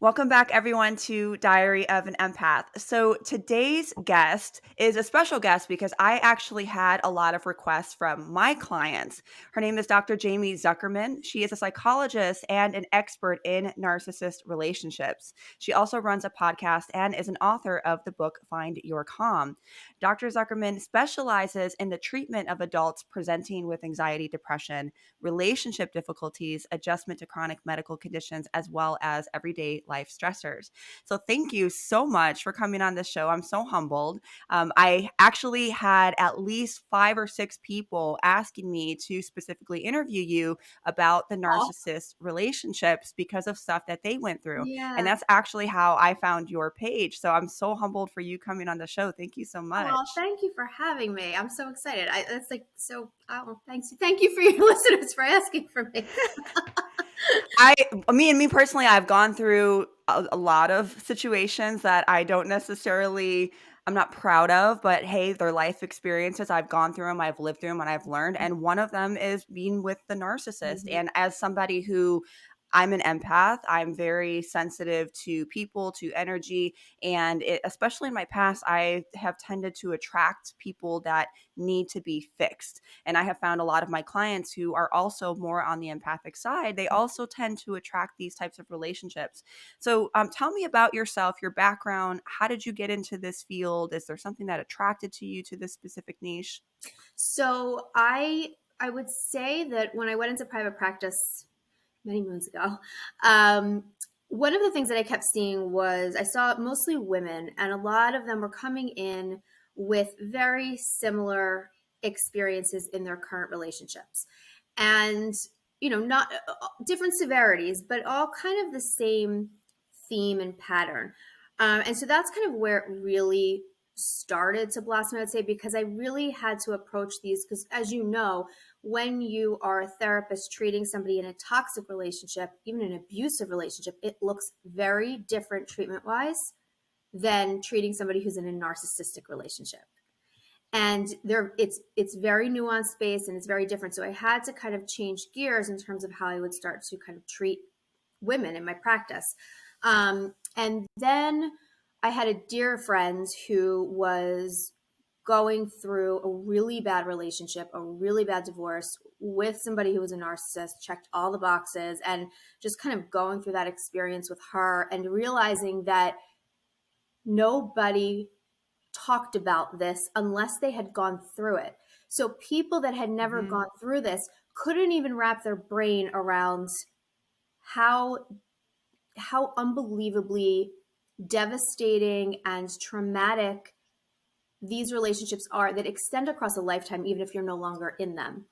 Welcome back, everyone, to Diary of an Empath. So, today's guest is a special guest because I actually had a lot of requests from my clients. Her name is Dr. Jaime Zuckerman. She is a psychologist and an expert in narcissist relationships. She also runs a podcast and is an author of the book Find Your Calm. Dr. Zuckerman specializes in the treatment of adults presenting with anxiety, depression, relationship difficulties, adjustment to chronic medical conditions, as well as everyday life stressors. So thank you so much for coming on this show. I'm so humbled. I actually had at least 5 or 6 people asking me to specifically interview you about the Oh, narcissist relationships because of stuff that they went through. And yeah. that's actually how I found your page. So I'm so humbled for you coming on the show. Thank you so Oh, much. thank you for having me. I'm so excited. It's like so. Oh, thanks. Thank you for your listeners for asking for me. I, me personally, I've gone through a lot of situations that I don't necessarily, I'm not proud of, but hey, they're life experiences. I've gone through them, I've lived through them, and I've learned. And one of them is being with the narcissist. Mhm. And as somebody who, I'm an empath. I'm very sensitive to people, to energy, and especially in my past, I have tended to attract people that need to be fixed. And I have found a lot of my clients who are also more on the empathic side, they also tend to attract these types of relationships. So tell me about yourself, your background. How did you get into this field? Is there something that attracted to you to this specific niche? So I would say that when I went into private practice many moons ago, um, one of the things that I kept seeing was I saw mostly women, and a lot of them were coming in with very similar experiences in their current relationships. And, not different severities, but all kind of the same theme and pattern. And so that's kind of where it really started to blossom, I'd say, because I really had to approach these, because as you know, when you are a therapist treating somebody in a toxic relationship, even an abusive relationship, it looks very different treatment wise than treating somebody who's in a narcissistic relationship. And there it's very nuanced space and it's very different. So I had to kind of change gears in terms of how I would start to kind of treat women in my practice. And then I had a dear friend who was going through a really bad relationship, a really bad divorce with somebody who was a narcissist, checked all the boxes, and just kind of going through that experience with her and realizing that nobody talked about this unless they had gone through it. So people that had never Hmm. gone through this couldn't even wrap their brain around how how unbelievably devastating and traumatic these relationships are that extend across a lifetime, even if you're no longer in them,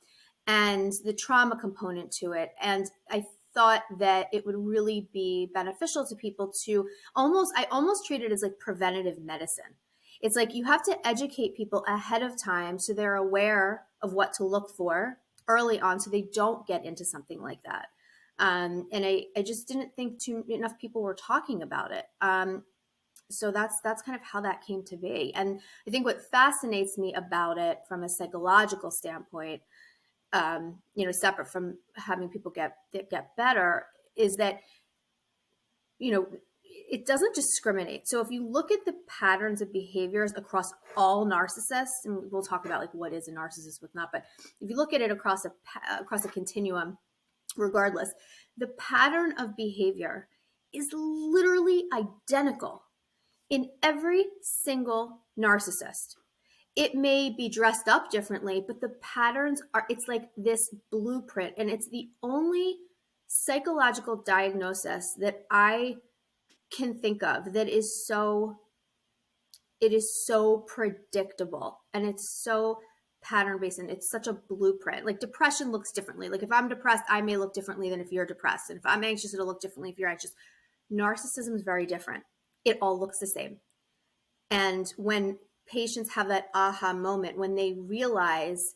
and the trauma component to it. And I thought that it would really be beneficial to people to I almost treat it as like preventative medicine. It's like you have to educate people ahead of time so they're aware of what to look for early on so they don't get into something like that. And I just didn't think enough people were talking about it. So that's kind of how that came to be. And I think what fascinates me about it from a psychological standpoint, separate from having people get better, is that it doesn't discriminate. So if you look at the patterns of behaviors across all narcissists, and we'll talk about like what is a narcissist, what's not, but if you look at it across a continuum, regardless, the pattern of behavior is literally identical in every single narcissist. It may be dressed up differently, but the patterns are, it's like this blueprint. And it's the only psychological diagnosis that I can think of that is it is so predictable and it's so pattern based and it's such a blueprint. Like depression looks differently. Like if I'm depressed, I may look differently than if you're depressed. And if I'm anxious, it'll look differently if you're anxious. Narcissism is very different. It all looks the same. And when patients have that aha moment, when they realize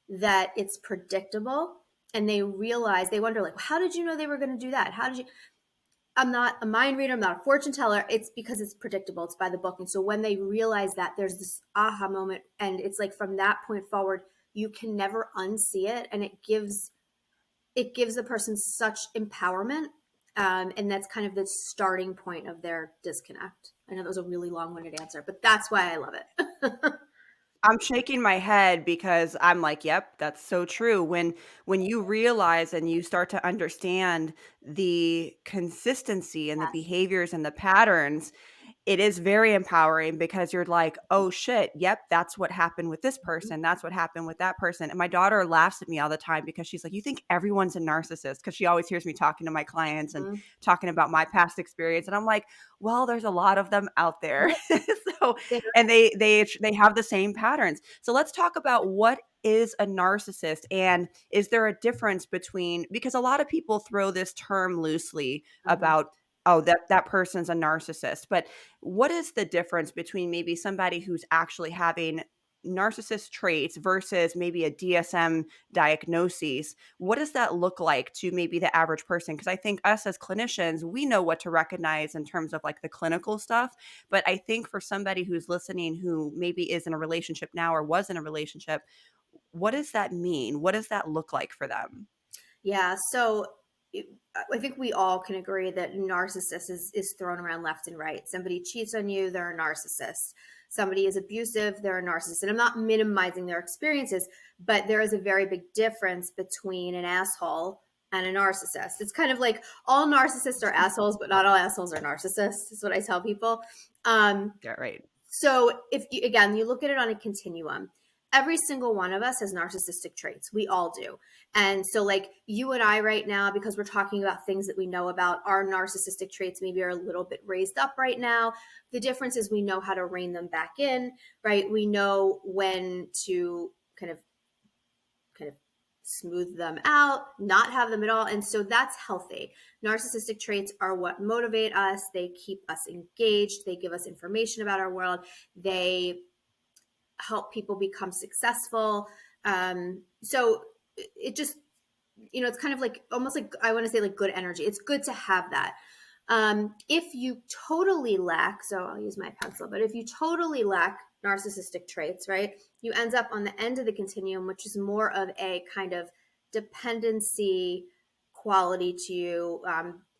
that it's predictable and they realize, they wonder, like, how did you know they were going to do that? How did you? I'm not a mind reader. I'm not a fortune teller. It's because it's predictable. It's by the book. And so when they realize that, there's this aha moment. And it's like from that point forward, you can never unsee it. And it gives the person such empowerment. And that's kind of the starting point of their disconnect. I know that was a really long-winded answer, but that's why I love it. I'm shaking my head because I'm like, "Yep, that's so true." When you realize and you start to understand the consistency and the Yes. behaviors and the patterns, it is very empowering because you're like, "Oh shit, yep, that's what happened with this Mhm. person. That's what happened with that person." And my daughter laughs at me all the time because she's like, "You think everyone's a narcissist?" Because she always hears me talking to my clients and Mhm. talking about my past experience, and I'm like, "Well, there's a lot of them out there." Yep. So, There- and they have the same patterns. So let's talk about what is a narcissist, and is there a difference between, because a lot of people throw this term loosely Mhm. about, oh, that person's a narcissist, but what is the difference between maybe somebody who's actually having narcissist traits versus maybe a DSM diagnosis? What does that look like to maybe the average person? Because I think us as clinicians, we know what to recognize in terms of like the clinical stuff. But I think for somebody who's listening who maybe is in a relationship now or was in a relationship, what does that mean? What does that look like for them? Yeah. So I think we all can agree that narcissist is thrown around left and right. Somebody cheats on you, they're a narcissist. Somebody is abusive, they're a narcissist. And I'm not minimizing their experiences, but there is a very big difference between an asshole and a narcissist. It's kind of like all narcissists are assholes, but not all assholes are narcissists, is what I tell people. Um, Yeah, right. so if you, again, you look at it on a continuum, every single one of us has narcissistic traits. We all do. And so like you and I right now, because we're talking about things that we know about, our narcissistic traits maybe are a little bit raised up right now. The difference is we know how to rein them back in, right? We know when to kind of smooth them out, not have them at all. And so that's healthy. Narcissistic traits are what motivate us. They keep us engaged. They give us information about our world. They help people become successful. So it just, it's kind of like almost like, I want to say like good energy. It's good to have that. If you totally lack, so I'll use my pencil, but if you totally lack narcissistic traits, right, you end up on the end of the continuum, which is more of a kind of dependency quality to you,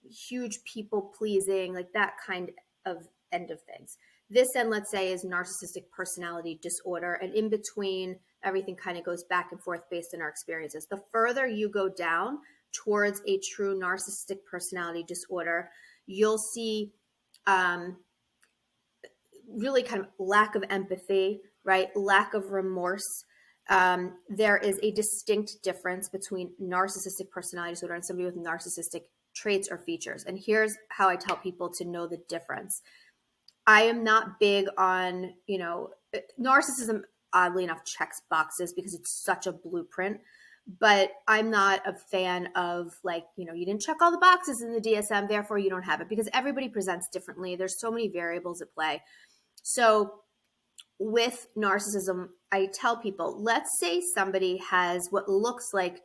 huge people pleasing, like that kind of end of things. This end, let's say, is narcissistic personality disorder. And in between, everything kind of goes back and forth based on our experiences. The further you go down towards a true narcissistic personality disorder, you'll see um, really kind of lack of empathy, right? Lack of remorse. There is a distinct difference between narcissistic personality disorder and somebody with narcissistic traits or features. And here's how I tell people to know the difference. I am not big on, narcissism, oddly enough, checks boxes because it's such a blueprint. But I'm not a fan of like, you didn't check all the boxes in the DSM, therefore you don't have it, because everybody presents differently. There's so many variables at play. So with narcissism, I tell people, let's say somebody has what looks like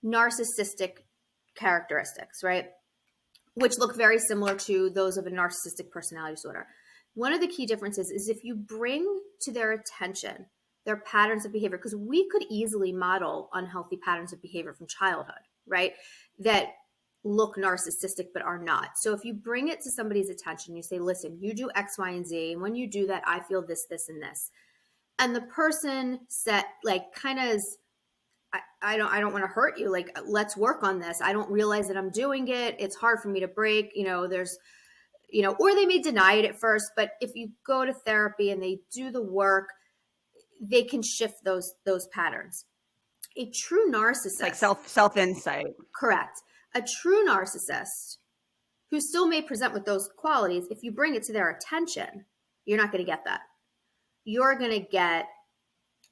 narcissistic characteristics, right? Which look very similar to those of a narcissistic personality disorder. One of the key differences is if you bring to their attention their patterns of behavior, because we could easily model unhealthy patterns of behavior from childhood, right? That look narcissistic but are not. So if you bring it to somebody's attention, you say, listen, you do X, Y, and Z, and when you do that, I feel this, this, and this. And the person set like kind of is, I don't want to hurt you. Like, let's work on this. I don't realize that I'm doing it. It's hard for me to break. There's, or they may deny it at first, but if you go to therapy and they do the work, they can shift those patterns. A true It's like narcissist, self insight. correct. A true narcissist who still may present with those qualities, if you bring it to their attention, you're not going to get that. You're going to get,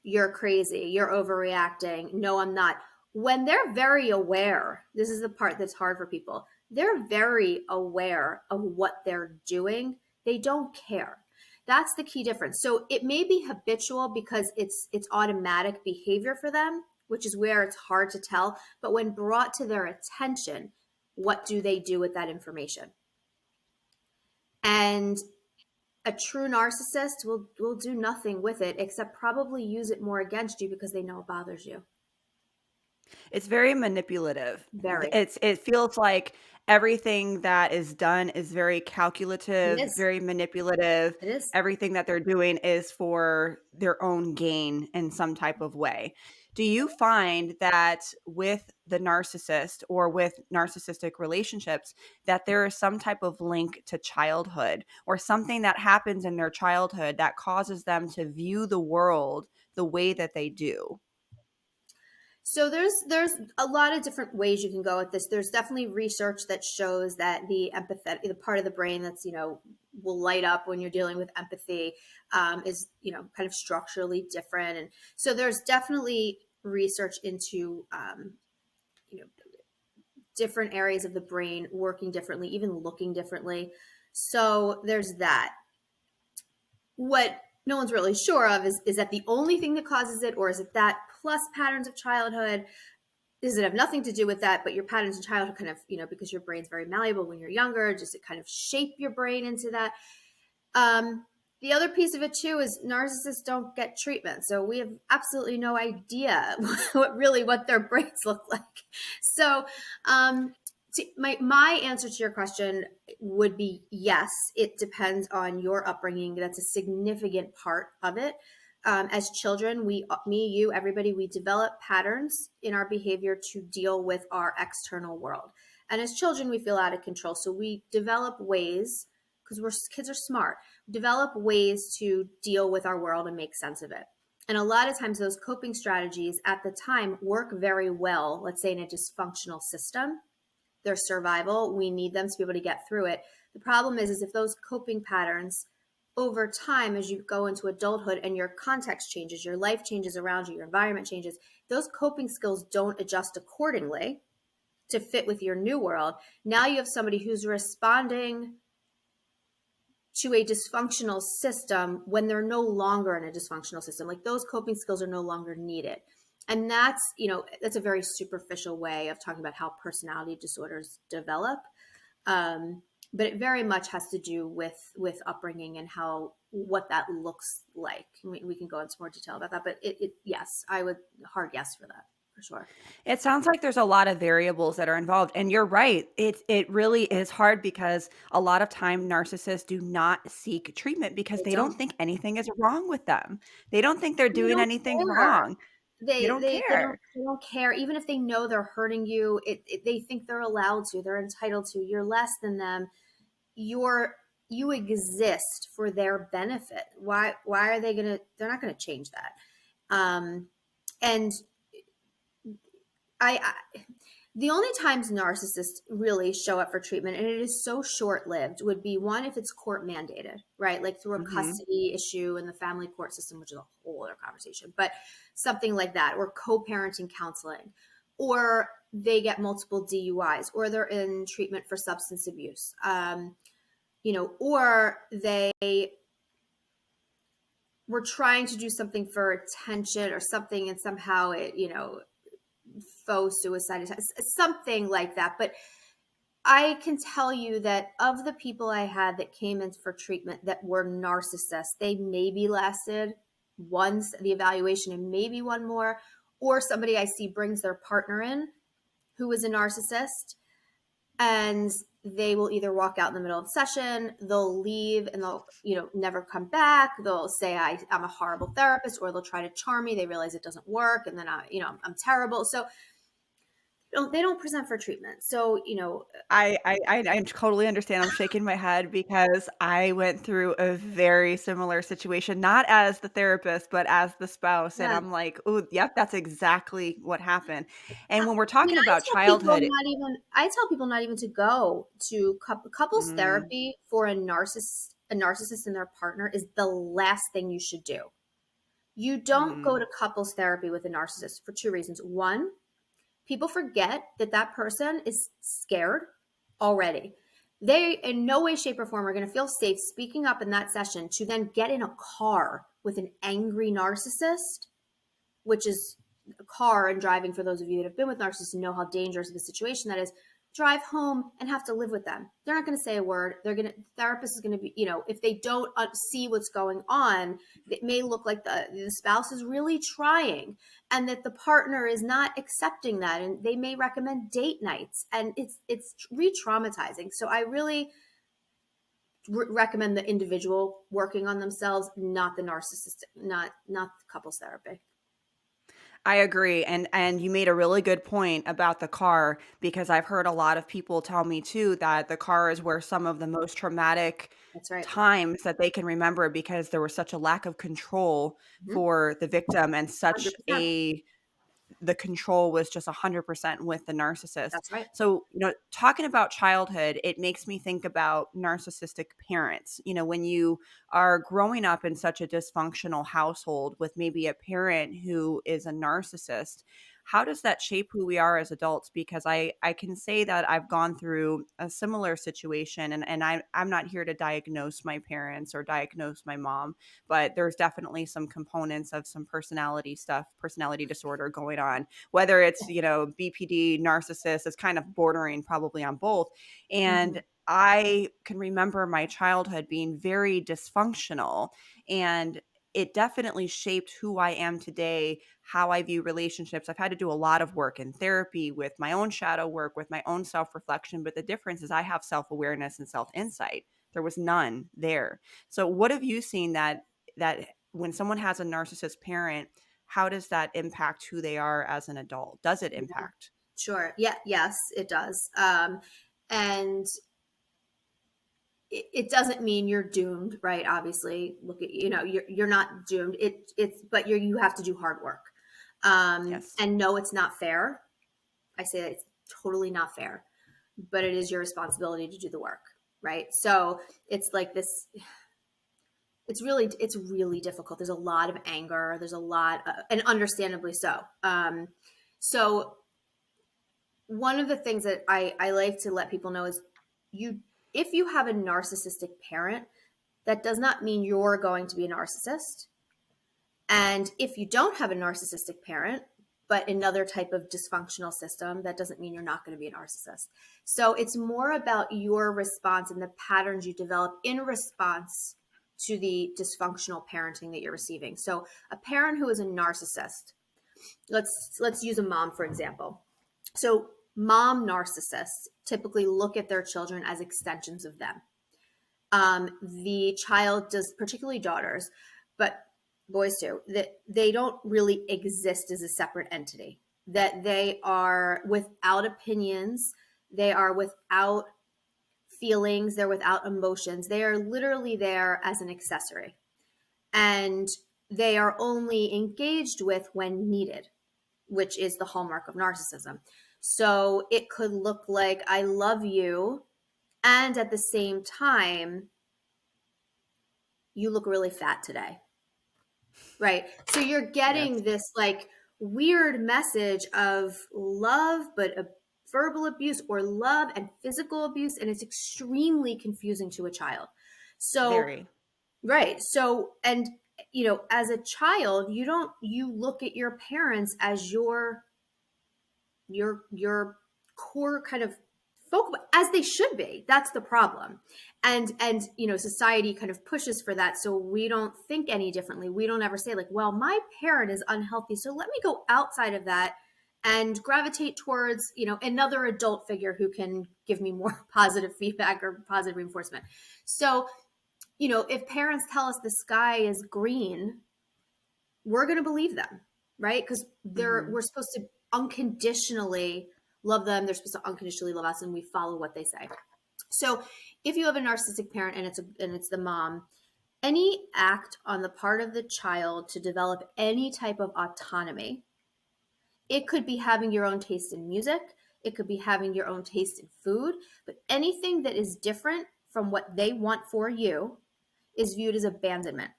you're crazy, you're overreacting. No, I'm not. When they're very aware, this is the part that's hard for people. They're very aware of what they're doing. They don't care. That's the key difference. So it may be habitual because it's automatic behavior for them, which is where it's hard to tell. But when brought to their attention, what do they do with that information? And a true narcissist will do nothing with it except probably use it more against you because they know it bothers you. It's very manipulative. Very. It feels like everything that is done is very It calculative, is. very manipulative. It is. Everything that they're doing is for their own gain in some type of way. Do you find that with the narcissist or with narcissistic relationships that there is some type of link to childhood or something that happens in their childhood that causes them to view the world the way that they do? So there's a lot of different ways you can go with this. There's definitely research that shows that the part of the brain that's, will light up when you're dealing with empathy, is, kind of structurally different. And so there's definitely research into, you know, different areas of the brain working differently, even looking differently. So there's that. What no one's really sure of is that the only thing that causes it, or is it that plus patterns of childhood? Does it have nothing to do with that, but your patterns in childhood kind of, because your brain's very malleable when you're younger, just to kind of shape your brain into that? The other piece of it too is narcissists don't get treatment. So we have absolutely no idea what their brains look like. So, my answer to your question would be yes. It depends on your upbringing. That's a significant part of it. As children, me, you, everybody, we develop patterns in our behavior to deal with our external world. And as children, we feel out of control. So we develop ways, because kids are smart, develop ways to deal with our world and make sense of it. And a lot of times those coping strategies at the time work very well, let's say in a dysfunctional system. Their survival, we need them to be able to get through it. The problem is if those coping patterns over time, as you go into adulthood and your context changes, your life changes around you, your environment changes, those coping skills don't adjust accordingly to fit with your new world. Now you have somebody who's responding to a dysfunctional system when they're no longer in a dysfunctional system. Like those coping skills are no longer needed. And that's a very superficial way of talking about how personality disorders develop. But it very much has to do with upbringing and what that looks like. We can go into more detail about that, but yes, I would hard yes for that for sure. It sounds like there's a lot of variables that are involved, and you're right. It really is hard because a lot of time narcissists do not seek treatment because They they don't don't. think anything is wrong with them. They don't think they're They doing don't anything care. wrong. They They don't they they care. don't they don't care. Even if they know they're hurting you, they think they're allowed to. They're entitled to. You're less than them. You exist for their benefit. Why are they gonna? They're not gonna change that. And I the only times narcissists really show up for treatment, and it is so short-lived, would be one if it's court mandated, right? Like through a Mhm. custody issue in the family court system, which is a whole other conversation, but something like that, or co-parenting counseling, or they get multiple DUIs, or they're in treatment for substance abuse, or they were trying to do something for attention or something, and somehow it, faux suicide attempt, something like that. But I can tell you that of the people I had that came in for treatment that were narcissists, they maybe lasted once the evaluation and maybe one more, or somebody I see brings their partner in who is a narcissist, and they will either walk out in the middle of the session, they'll leave, and they'll never come back. They'll say I'm a horrible therapist, or they'll try to charm me. They realize it doesn't work, and then I'm terrible. So they don't present for treatment. So I totally understand. I'm shaking my head because I went through a very similar situation, not as the therapist, but as the spouse. And yeah. I'm like, oh, yep, that's exactly what happened. And when we're I mean, talking about childhood, I tell people not even to go to couples mhm, therapy for a narcissist and their partner is the last thing you should do. You don't go mhm. to couples therapy with a narcissist for two reasons. One, people forget that that person is scared already. They, in no way, shape, or form, are going to feel safe speaking up in that session to then get in a car with an angry narcissist, which is a car and driving. For those of you that have been with narcissists and know how dangerous of a situation that is, drive home and have to live with them. They're not going to say a word. Therapist is going to be, if they don't see what's going on, it may look like the spouse is really trying and that the partner is not accepting that. And they may recommend date nights, and it's re-traumatizing. So I really recommend the individual working on themselves, not the narcissistic, not couples therapy. I agree, and you made a really good point about the car, because I've heard a lot of people tell me too that the car is where some of the most traumatic That's right. times that they can remember, because there was such a lack of control Mm-hmm. for the victim, and such 100%. a the control was just 100% with the narcissist. That's right. So, talking about childhood, it makes me think about narcissistic parents. When you are growing up in such a dysfunctional household with maybe a parent who is a narcissist, how does that shape who we are as adults? Because I can say that I've gone through a similar situation, and I'm not here to diagnose my parents or diagnose my mom, but there's definitely some components of some personality stuff, personality disorder going on, whether it's, BPD, narcissist, it's kind of bordering probably on both. Mm-hmm. And I can remember my childhood being very dysfunctional, and it definitely shaped who I am today, how I view relationships. I've had to do a lot of work in therapy with my own shadow work, with my own self reflection. But the difference is I have self awareness and self insight. There was none there. So, what have you seen that when someone has a narcissist parent, how does that impact who they are as an adult? Does it Yeah, impact? sure. Yeah, yes, it does. And it doesn't mean you're doomed, right? Obviously, look at, you're not doomed. But you have to do hard work. Yes. And no, it's not fair. I say that it's totally not fair, but it is your responsibility to do the work, right? So it's like this. It's really difficult. There's a lot of anger. There's a lot, and understandably so. So one of the things that I like to let people know is if you have a narcissistic parent, that does not mean you're going to be a narcissist. And if you don't have a narcissistic parent, but another type of dysfunctional system, that doesn't mean you're not going to be a narcissist. So it's more about your response and the patterns you develop in response to the dysfunctional parenting that you're receiving. So a parent who is a narcissist, let's use a mom for example. So mom narcissists typically look at their children as extensions of them. The child does, particularly daughters, but boys too, that they don't really exist as a separate entity, that they are without opinions, they are without feelings, they're without emotions. They are literally there as an accessory. And they are only engaged with when needed, which is the hallmark of narcissism. So it could look like, I love you, and at the same time, you look really fat today. Right. So you're Yes. getting this like weird message of love, but a verbal abuse or love and physical abuse. And it's extremely confusing to a child. So, Very. right. So, and, as a child, you look at your parents as your core kind of focal, as they should be. That's the problem. And society kind of pushes for that, so we don't think any differently. We don't ever say like, well, my parent is unhealthy, so let me go outside of that and gravitate towards another adult figure who can give me more positive feedback or positive reinforcement. So if parents tell us the sky is green, we're going to believe them, right? Because Hmm. we're supposed to unconditionally love them. They're supposed to unconditionally love us, and we follow what they say. So if you have a narcissistic parent and it's the mom, any act on the part of the child to develop any type of autonomy, it could be having your own taste in music, it could be having your own taste in food, but anything that is different from what they want for you is viewed as abandonment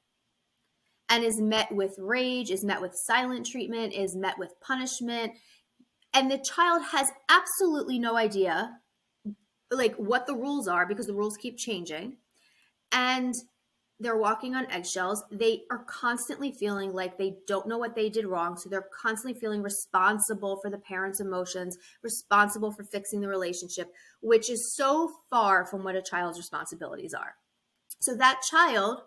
and is met with rage, is met with silent treatment, is met with punishment. And the child has absolutely no idea like what the rules are because the rules keep changing. And they're walking on eggshells. They are constantly feeling like they don't know what they did wrong. So they're constantly feeling responsible for the parent's emotions, responsible for fixing the relationship, which is so far from what a child's responsibilities are. So that child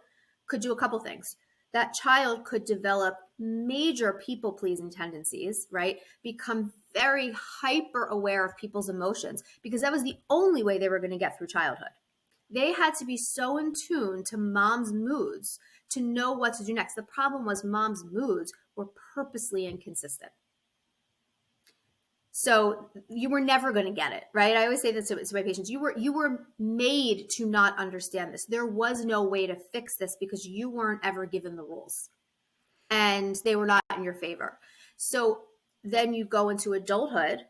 could do a couple things. That child could develop major people pleasing tendencies, right? Become very hyper aware of people's emotions because that was the only way they were going to get through childhood. They had to be so in tune to mom's moods to know what to do next. The problem was mom's moods were purposely inconsistent. So you were never going to get it, right? I always say this to my patients. You were made to not understand this. There was no way to fix this because you weren't ever given the rules and they were not in your favor. So then you go into adulthood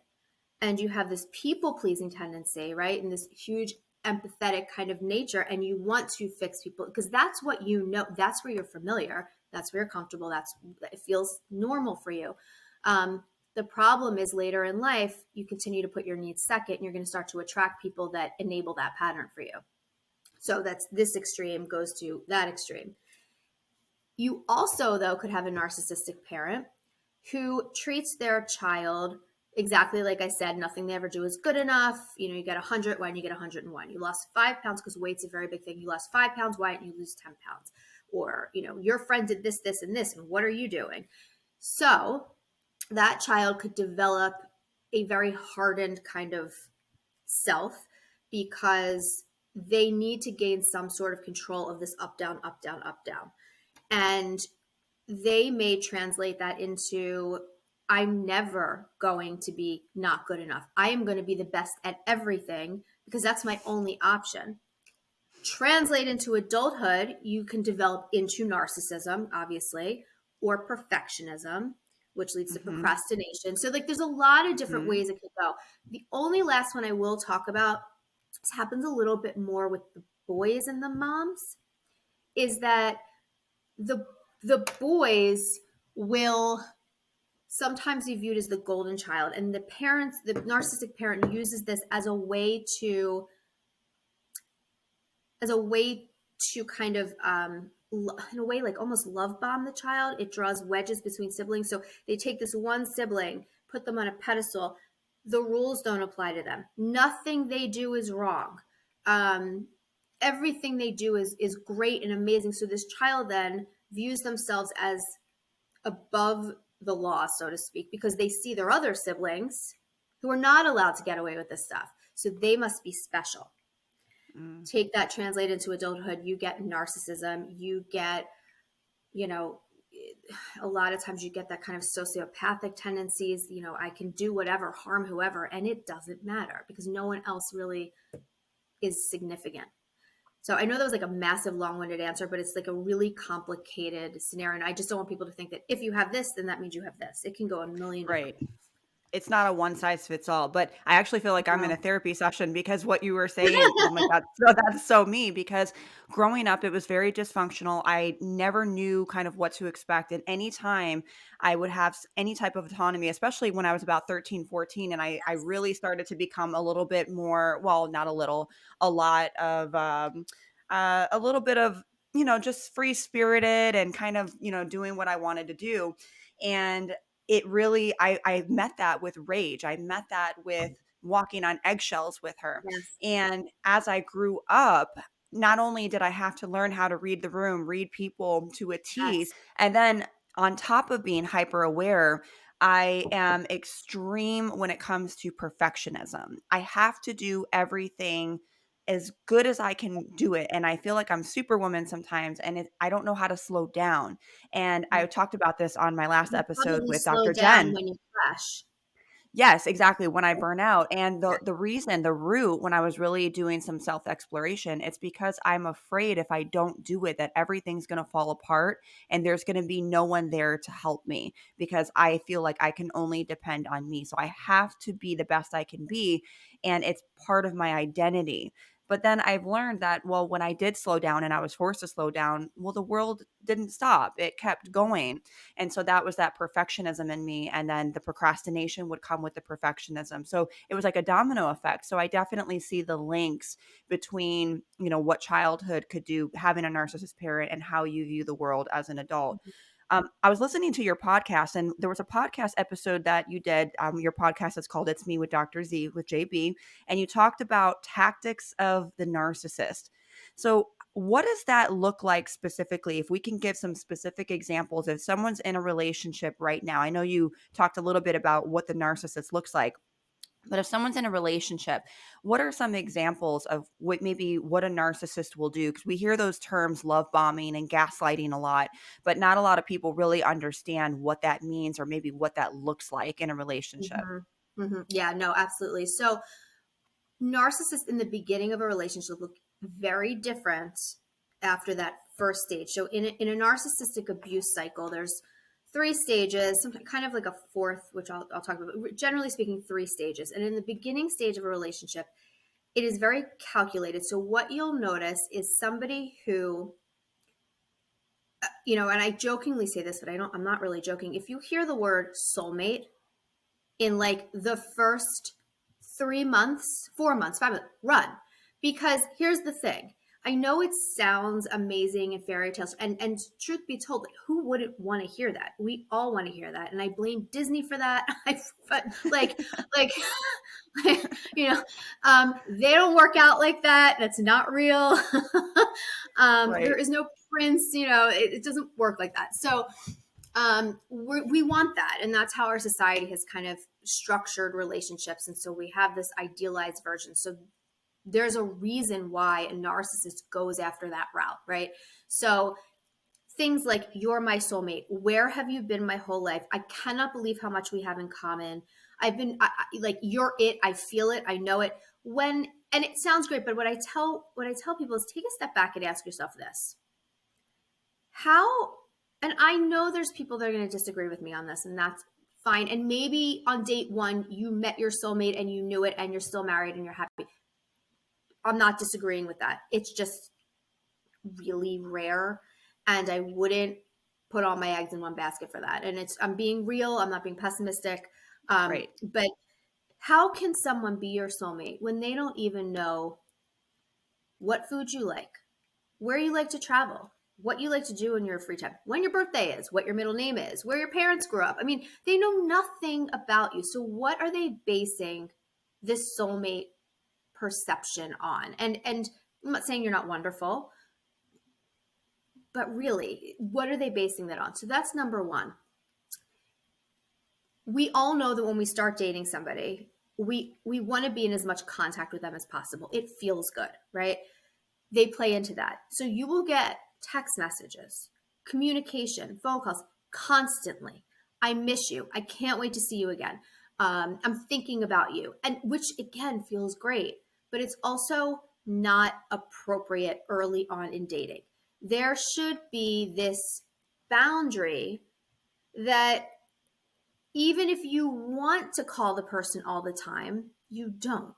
and you have this people pleasing tendency, right? And this huge empathetic kind of nature, and you want to fix people because that's what you know, that's where you're familiar, that's where you're comfortable, it feels normal for you. The problem is later in life, you continue to put your needs second, and you're going to start to attract people that enable that pattern for you. So that's this extreme goes to that extreme. You also, though, could have a narcissistic parent who treats their child exactly like I said. Nothing they ever do is good enough. You get 100, why don't you get 101? You lost 5 pounds because weight's a very big thing. You lost 5 pounds, why don't you lose 10 pounds? Or, your friend did this, this, and this, and what are you doing? So that child could develop a very hardened kind of self because they need to gain some sort of control of this up, down, up, down, up, down. And they may translate that into, I'm never going to be not good enough. I am going to be the best at everything because that's my only option. Translate into adulthood, you can develop into narcissism, obviously, or perfectionism, which leads to procrastination. So there's a lot of different ways it could go. The only last one I will talk about, this happens a little bit more with the boys and the moms, is that the boys will sometimes be viewed as the golden child, and the narcissistic parent uses this as a way to kind of in a way like almost love bomb the child. It draws wedges between siblings. So they take this one sibling, put them on a pedestal. The rules don't apply to them. Nothing they do is wrong. Everything they do is great and amazing. So this child then views themselves as above the law, so to speak, because they see their other siblings who are not allowed to get away with this stuff. So they must be special. Take that, translate into adulthood, you get narcissism, you get, a lot of times you get that kind of sociopathic tendencies, I can do whatever, harm whoever, and it doesn't matter because no one else really is significant. So I know that was like a massive long-winded answer, but it's like a really complicated scenario. And I just don't want people to think that if you have this, then that means you have this. It can go a million different ways. It's not a one size fits all, but I actually feel like I'm in a therapy session because what you were saying, oh my God, that's so me because growing up, it was very dysfunctional. I never knew kind of what to expect. And anytime I would have any type of autonomy, especially when I was about 13, 14, and I really started to become a little bit more, well, not a little, a lot of, a little bit of, just free spirited and kind of, doing what I wanted to do. And it really, I met that with rage. I met that with walking on eggshells with her. Yes. And as I grew up, not only did I have to learn how to read the room, read people to a T, Yes. and then on top of being hyper aware, I am extreme when it comes to perfectionism. I have to do everything as good as I can do it. And I feel like I'm superwoman sometimes, and I don't know how to slow down. And I talked about this on my last You episode probably with slow Dr. down Jen. when you crash. Yes, exactly. When I burn out. And the reason, the root, when I was really doing some self-exploration, it's because I'm afraid if I don't do it, that everything's going to fall apart and there's going to be no one there to help me because I feel like I can only depend on me. So I have to be the best I can be. And it's part of my identity. But then I've learned that, well, when I did slow down and I was forced to slow down, well, the world didn't stop. It kept going. And so that was that perfectionism in me. And then the procrastination would come with the perfectionism. So it was like a domino effect. So I definitely see the links between, what childhood could do, having a narcissist parent, and how you view the world as an adult. I was listening to your podcast, and there was a podcast episode that you did. Your podcast is called "It's Me with Dr. Z" with JB, and you talked about tactics of the narcissist. So, what does that look like specifically? If we can give some specific examples, if someone's in a relationship right now, I know you talked a little bit about what the narcissist looks like. But if someone's in a relationship, what are some examples of what a narcissist will do? Because we hear those terms love bombing and gaslighting a lot, but not a lot of people really understand what that means or maybe what that looks like in a relationship. Yeah, no, absolutely. So narcissists in the beginning of a relationship look very different after that first stage. So in a narcissistic abuse cycle, there's three stages, kind of like a fourth, which I'll talk about. Generally speaking, three stages. And in the beginning stage of a relationship, it is very calculated. So what you'll notice is somebody who, and I jokingly say this, but I'm not really joking. If you hear the word soulmate in like the first 3 months, 4 months, 5 months, run. Because here's the thing. I know it sounds amazing and fairy tales, and truth be told, like, who wouldn't want to hear that? We all want to hear that, and I blame Disney for that. But like, they don't work out like that. That's not real. There Right. is no prince. It doesn't work like that. So we want that, and that's how our society has kind of structured relationships, and so we have this idealized version. So there's a reason why a narcissist goes after that route, right? So things like, you're my soulmate, where have you been my whole life, I cannot believe how much we have in common, like, you're it, I feel it, I know it. And it sounds great, but what I tell people is, take a step back and ask yourself this: how, and I know there's people that are going to disagree with me on this, and that's fine. And maybe on date one, you met your soulmate and you knew it and you're still married and you're happy. I'm not disagreeing with that. It's just really rare. And I wouldn't put all my eggs in one basket for that. And I'm being real. I'm not being pessimistic. Right. But how can someone be your soulmate when they don't even know what food you like, where you like to travel, what you like to do in your free time, when your birthday is, what your middle name is, where your parents grew up? I mean, they know nothing about you. So what are they basing this soulmate perception on? And I'm not saying you're not wonderful, but really, what are they basing that on? So that's number one. We all know that when we start dating somebody, we want to be in as much contact with them as possible. It feels good, right? They play into that. So you will get text messages, communication, phone calls constantly. I miss you. I can't wait to see you again. I'm thinking about you. And which again feels great, but it's also not appropriate early on in dating. There should be this boundary that even if you want to call the person all the time, you don't,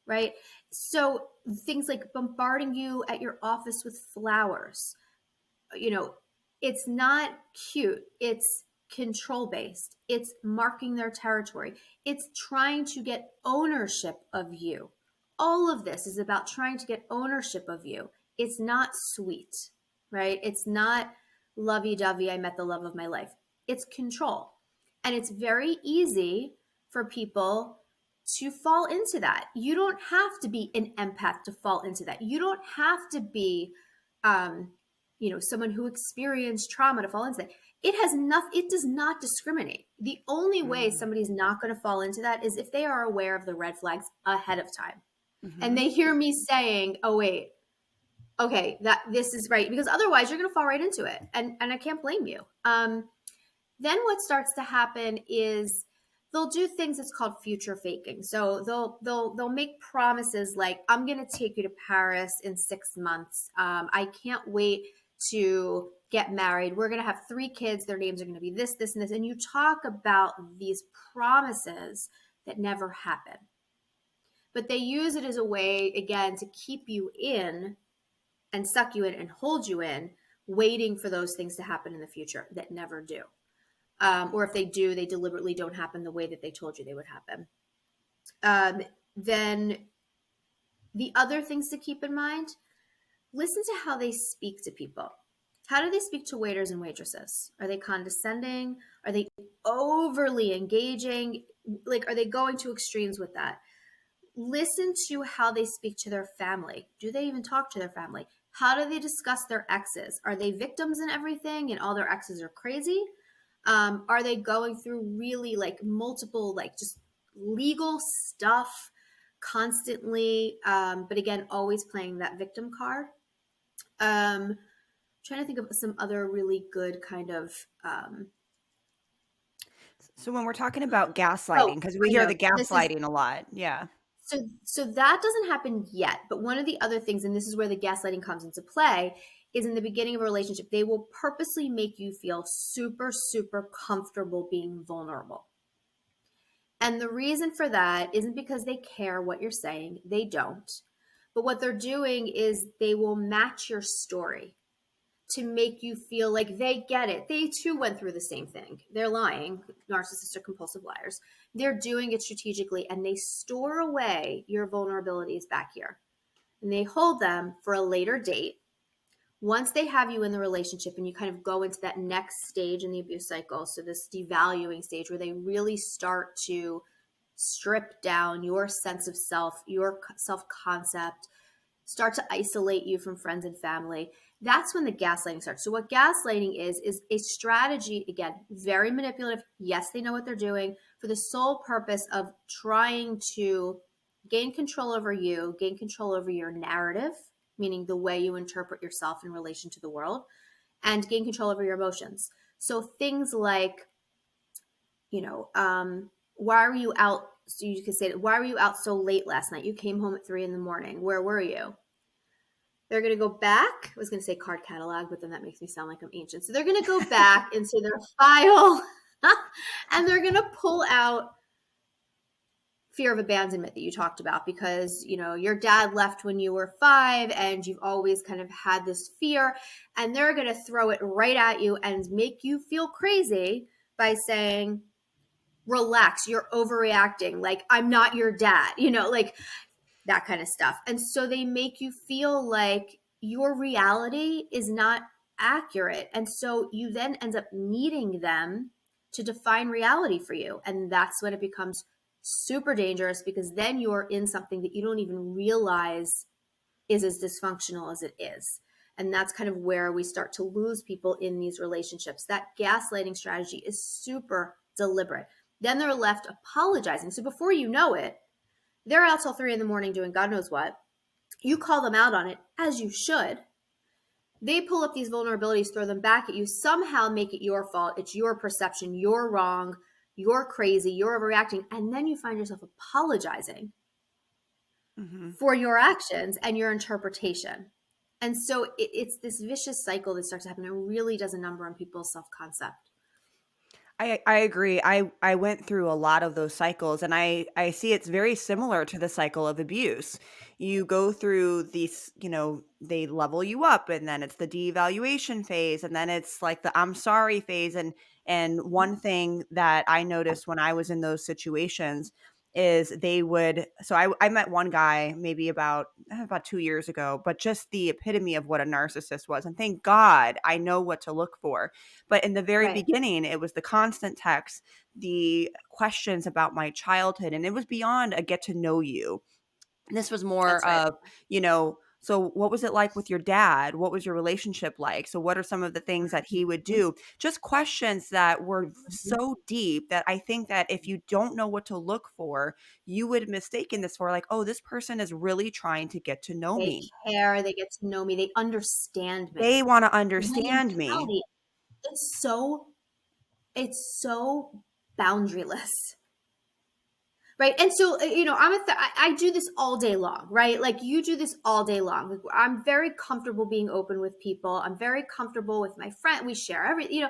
right? So things like bombarding you at your office with flowers, it's not cute. It's control based. It's marking their territory. It's trying to get ownership of you. All of this is about trying to get ownership of you. It's not sweet, right? It's not lovey-dovey, I met the love of my life. It's control. And it's very easy for people to fall into that. You don't have to be an empath to fall into that. You don't have to be someone who experienced trauma to fall into that. It does not discriminate. The only way somebody's not going to fall into that is if they are aware of the red flags ahead of time. And they hear me saying, oh, wait, okay, that this is right. Because otherwise you're going to fall right into it. And I can't blame you. Then what starts to happen is they'll do things that's called future faking. So they'll make promises like, I'm going to take you to Paris in 6 months. I can't wait to get married. We're going to have 3 kids. Their names are going to be this, this, and this. And you talk about these promises that never happen. but they use it as a way, again, to keep you in and suck you in and hold you in, waiting for those things to happen in the future that never do. Or if they do, they deliberately don't happen the way that they told you they would happen. Then the other things to keep in mind, listen to how they speak to people. How do they speak to waiters and waitresses? Are they condescending? Are they overly engaging? Like, are they going to extremes with that? Listen to how they speak to their family. Do they even talk to their family? How do they discuss their exes? Are they victims in everything and all their exes are crazy? Are they going through really like multiple, like just legal stuff constantly? But again, always playing that victim card. Trying to think of some other really good kind of So when we're talking about oh, gaslighting, because we I hear know. the gaslighting a lot. Yeah. So that doesn't happen yet. But one of the other things, and this is where the gaslighting comes into play, is in the beginning of a relationship, they will purposely make you feel super, super comfortable being vulnerable. And the reason for that isn't because they care what you're saying. They don't. But what they're doing is they will match your story to make you feel like they get it. They too went through the same thing. They're lying, narcissists are compulsive liars. They're doing it strategically and they store away your vulnerabilities back here. And they hold them for a later date. Once they have you in the relationship and you kind of go into that next stage in the abuse cycle, so this devaluing stage where they really start to strip down your sense of self, your self-concept, start to isolate you from friends and family, that's when the gaslighting starts. So what gaslighting is a strategy, again, very manipulative. Yes, they know what they're doing for the sole purpose of trying to gain control over you, gain control over your narrative, meaning the way you interpret yourself in relation to the world, and gain control over your emotions. So things like, why were you out? So you could say, why were you out so late last night? You came home at 3 a.m. Where were you? They're going to go back. I was going to say card catalog, but then that makes me sound like I'm ancient. So they're going to go back into their file and they're going to pull out fear of abandonment that you talked about because, your dad left when you were 5 and you've always kind of had this fear, and they're going to throw it right at you and make you feel crazy by saying, relax, you're overreacting. Like, I'm not your dad, like that kind of stuff. And so they make you feel like your reality is not accurate. And so you then end up needing them to define reality for you. And that's when it becomes super dangerous because then you're in something that you don't even realize is as dysfunctional as it is. And that's kind of where we start to lose people in these relationships. That gaslighting strategy is super deliberate. Then they're left apologizing. So before you know it, they're out till 3 a.m. doing God knows what. You call them out on it, as you should. They pull up these vulnerabilities, throw them back at you, somehow make it your fault. It's your perception. You're wrong. You're crazy. You're overreacting. And then you find yourself apologizing for your actions and your interpretation. And so it's this vicious cycle that starts to happen. It really does a number on people's self-concept. I agree. I went through a lot of those cycles, and I see it's very similar to the cycle of abuse. You go through these, they level you up, and then it's the devaluation phase, and then it's like the I'm sorry phase. And one thing that I noticed when I was in those situations is they would, so I met one guy maybe about 2 years ago, but just the epitome of what a narcissist was. And thank God I know what to look for. But in the very Right. beginning, it was the constant text, the questions about my childhood, and it was beyond a get to know you. This was more That's right. of, so what was it like with your dad? What was your relationship like? So what are some of the things that he would Mhm. do? Just questions that were Mhm. so deep that I think that if you don't know what to look for, you would mistaken this for like, oh, this person is really trying to get to know They me. care, they get to know me, they understand me. They want to When in understand me. reality, it's so it's so boundaryless, right? And so, I do this all day long, right? Like you do this all day long. Like, I'm very comfortable being open with people. I'm very comfortable with my friend. We share everything.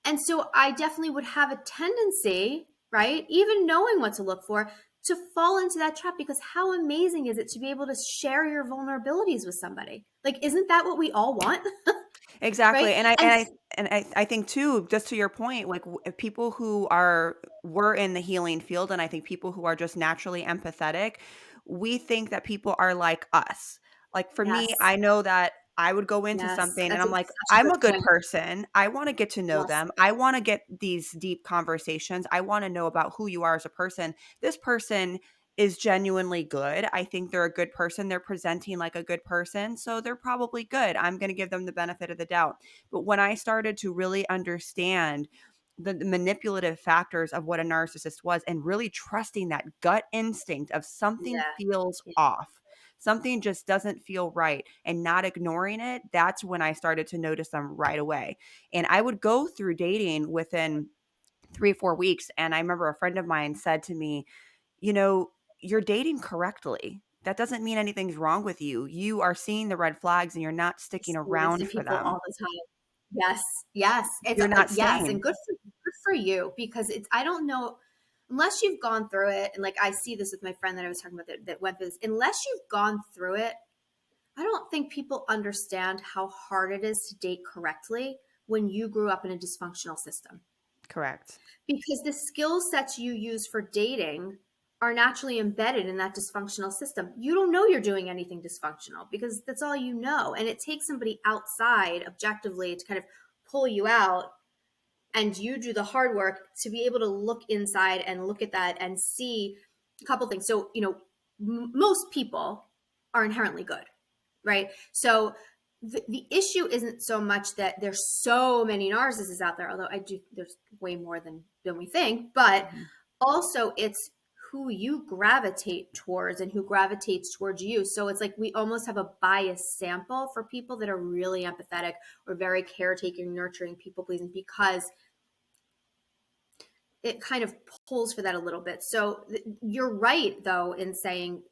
And so I definitely would have a tendency, right? Even knowing what to look for, to fall into that trap, because how amazing is it to be able to share your vulnerabilities with somebody? Like, isn't that what we all want? Right? Exactly, and And I think too, just to your point, like, people who were in the healing field, and I think people who are just naturally empathetic, we think that people are like us. Like, for me, yes, I know that I would go into yes, something and that's I'm like, such a "I'm good a good point. person. I wanna get to know Yes, them. I wanna get these deep conversations. I wanna know about who you are as a person. This person is genuinely good. I think they're a good person. They're presenting like a good person, so they're probably good. I'm gonna give them the benefit of the doubt." But when I started to really understand the manipulative factors of what a narcissist was, and really trusting that gut instinct of something yeah, feels yeah, off, something just doesn't feel right, and not ignoring it, that's when I started to notice them right away. And I would go through dating within 3 or 4 weeks. And I remember a friend of mine said to me, you know, you're dating correctly. That doesn't mean anything's wrong with you. You are seeing the red flags and you're not sticking experiencing around for people all them. the time. Yes, yes, it's You're not yes, and staying. good for you, because it's, I don't know, unless you've gone through it, and like I see this with my friend that I was talking about that went through this. Unless you've gone through it, I don't think people understand how hard it is to date correctly when you grew up in a dysfunctional system. Correct. Because the skill sets you use for dating are naturally embedded in that dysfunctional system. You don't know you're doing anything dysfunctional because that's all you know. And it takes somebody outside objectively to kind of pull you out, and you do the hard work to be able to look inside and look at that and see a couple things. So, most people are inherently good, right? So the issue isn't so much that there's so many narcissists out there, although I do, there's way more than we think, but Mhm. also it's who you gravitate towards and who gravitates towards you. So it's like we almost have a biased sample for people that are really empathetic or very caretaking, nurturing, people pleasing, because it kind of pulls for that a little bit. So you're right, though, in saying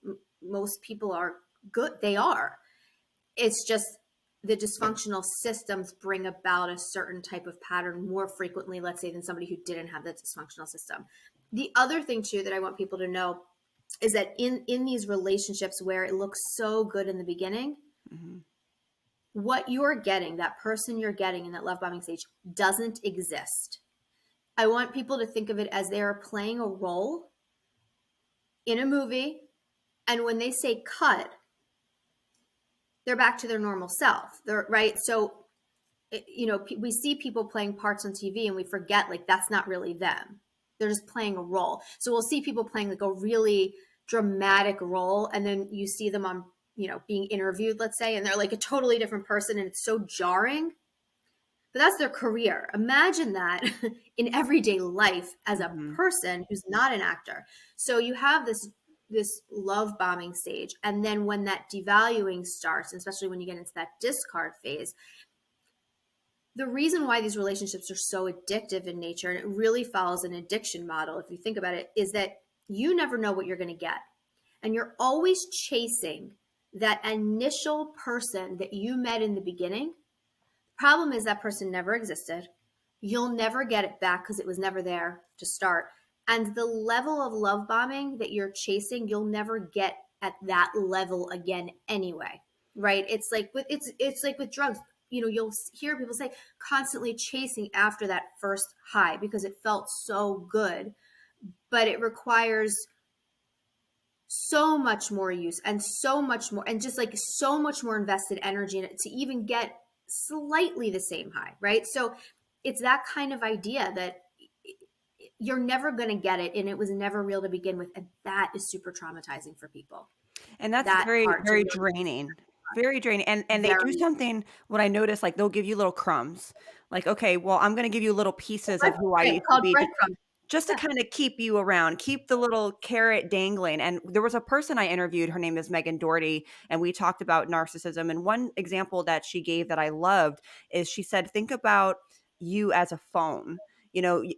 most people are good. They are. It's just the dysfunctional systems bring about a certain type of pattern more frequently, let's say, than somebody who didn't have that dysfunctional system. The other thing, too, that I want people to know is that in these relationships where it looks so good in the beginning, Mhm. what you're getting, that person you're getting in that love bombing stage, doesn't exist. I want people to think of it as they are playing a role in a movie, and when they say cut, they're back to their normal self. They're right. So, we see people playing parts on TV and we forget, like, that's not really them. They're just playing a role. So we'll see people playing like a really dramatic role, and then you see them on, being interviewed, let's say, and they're like a totally different person, and it's so jarring. But that's their career. Imagine that in everyday life as a Mhm. person who's not an actor. So you have this love bombing stage, and then when that devaluing starts, and especially when you get into that discard phase, the reason why these relationships are so addictive in nature, and it really follows an addiction model if you think about it, is that you never know what you're going to get. And you're always chasing that initial person that you met in the beginning. Problem is that person never existed. You'll never get it back because it was never there to start. And the level of love bombing that you're chasing, you'll never get at that level again anyway. Right? It's like with drugs. You'll hear people say constantly chasing after that first high because it felt so good, but it requires so much more use and so much more, and just like so much more invested energy in it to even get slightly the same high, right? So it's that kind of idea that you're never going to get it, and it was never real to begin with, and that is super traumatizing for people. And that's That very, part to very really draining. Very draining. And they do very something, what I notice, like, they'll give you little crumbs. Like, "Okay, well, I'm gonna give you little pieces of who I right, used to called be, breadcrumbs. just to Yeah. kinda keep you around, keep the little carrot dangling." And there was a person I interviewed, her name is Megan Doherty, and we talked about narcissism, and one example that she gave that I loved is she said, "Think about you as a phone."